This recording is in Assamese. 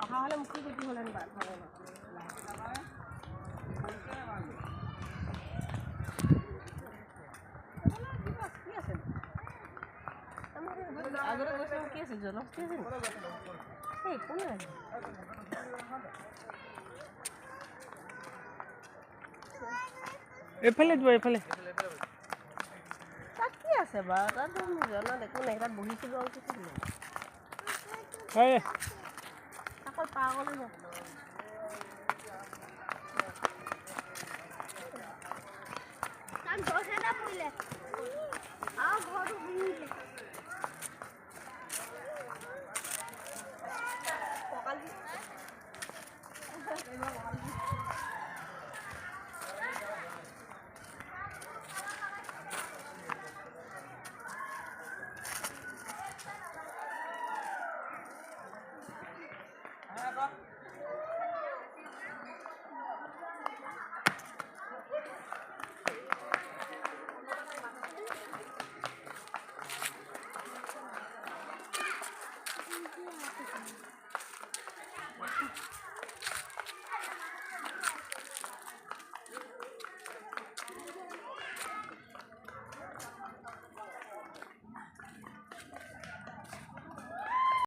অহা হলে মুক্তি গুটি হলেন বা আগতে গৈছে কি আছে জনস্তি আছে এই কোন এইফালে যোৱা এইফালে তাত কি আছে বাৰু তাত জনা দেখোন নাই তাত বহিছিলোঁ আৰু কিছু হয় আকৌ পাগল যায় তাত গছ এটা পৰিলে আৰু ঘৰটো ভাঙিলে